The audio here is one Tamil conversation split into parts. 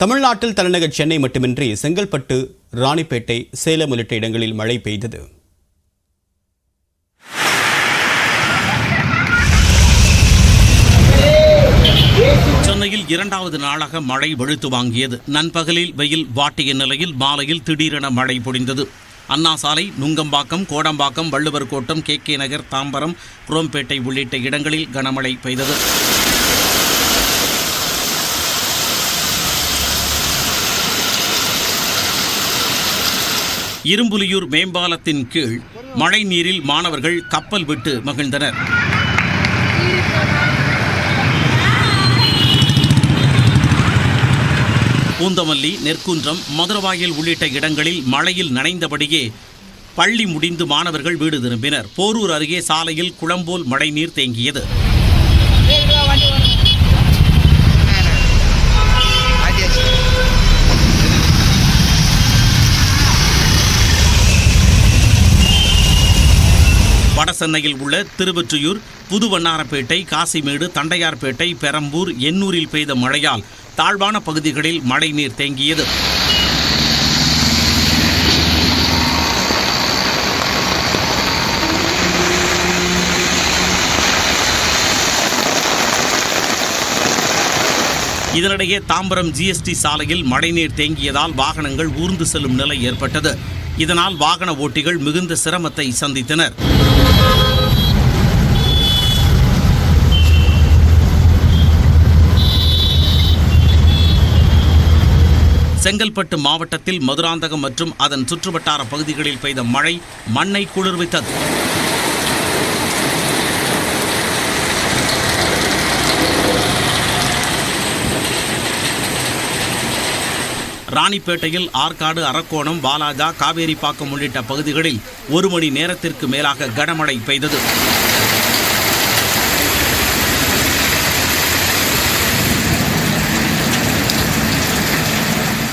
தமிழ்நாட்டில் தலைநகர் சென்னை மட்டுமின்றி செங்கல்பட்டு, ராணிப்பேட்டை, சேலம் உள்ளிட்ட இடங்களில் மழை பெய்தது. சென்னையில் இரண்டாவது நாளாக மழை வெளுத்து வாங்கியது. நண்பகலில் வெயில் வாட்டிய நிலையில் மாலையில் திடீரென மழை பொழிந்தது. அண்ணா சாலை, நுங்கம்பாக்கம், கோடம்பாக்கம், வள்ளுவர் கோட்டம், KK நகர், தாம்பரம், குரோம்பேட்டை உள்ளிட்ட இடங்களில் கனமழை பெய்தது. இரும்புலியூர் மேம்பாலத்தின் கீழ் மழை நீரில் மாணவர்கள் கப்பல் விட்டு மகிழ்ந்தனர். பூந்தமல்லி, நெற்குன்றம், மதுரவாயல் உள்ளிட்ட இடங்களில் மழையில் நனைந்தபடியே பள்ளி முடிந்து மாணவர்கள் வீடு திரும்பினர். போரூர் அருகே சாலையில் குளம்போல் மழைநீர் தேங்கியது. வடசென்னையில் உள்ள திருவொற்றியூர், புதுவண்ணாரப்பேட்டை, காசிமேடு, தண்டையார்பேட்டை, பெரம்பூர், எண்ணூரில் பெய்த மழையால் தாழ்வான பகுதிகளில் மழைநீர் தேங்கியது. இதனிடையே தாம்பரம் GST சாலையில் மழைநீர் தேங்கியதால் வாகனங்கள் ஊர்ந்து செல்லும் நிலை ஏற்பட்டது. இதனால் வாகன ஓட்டிகள் மிகுந்த சிரமத்தை சந்தித்தனர். செங்கல்பட்டு மாவட்டத்தில் மதுராந்தகம் மற்றும் அதன் சுற்றுவட்டார பகுதிகளில் பெய்த மழை மண்ணை குளிர்வித்தது. ராணிப்பேட்டையில் ஆற்காடு, அரக்கோணம், வாலாஜா, காவேரிப்பாக்கம் உள்ளிட்ட பகுதிகளில் 1 மணி நேரத்திற்கு மேலாக கனமழை பெய்தது.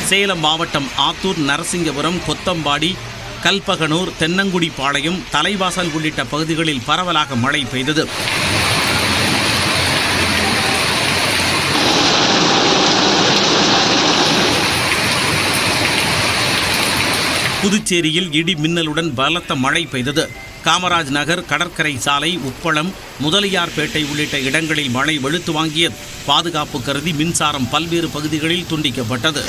சேலம் மாவட்டம் ஆத்தூர், நரசிங்கபுரம், கொத்தம்பாடி, கல்பகனூர், தென்னங்குடிப்பாளையம், தலைவாசல் உள்ளிட்ட பகுதிகளில் பரவலாக மழை பெய்தது. புதுச்சேரியில் இடி மின்னலுடன் பலத்த மழை பெய்தது. காமராஜ் நகர், கடற்கரை சாலை, உப்பளம், முதலியார்பேட்டை உள்ளிட்ட இடங்களில் மழை வெளுத்து வாங்கியது. பாதுகாப்பு கருதி மின்சாரம் பல்வேறு பகுதிகளில் துண்டிக்கப்பட்டது.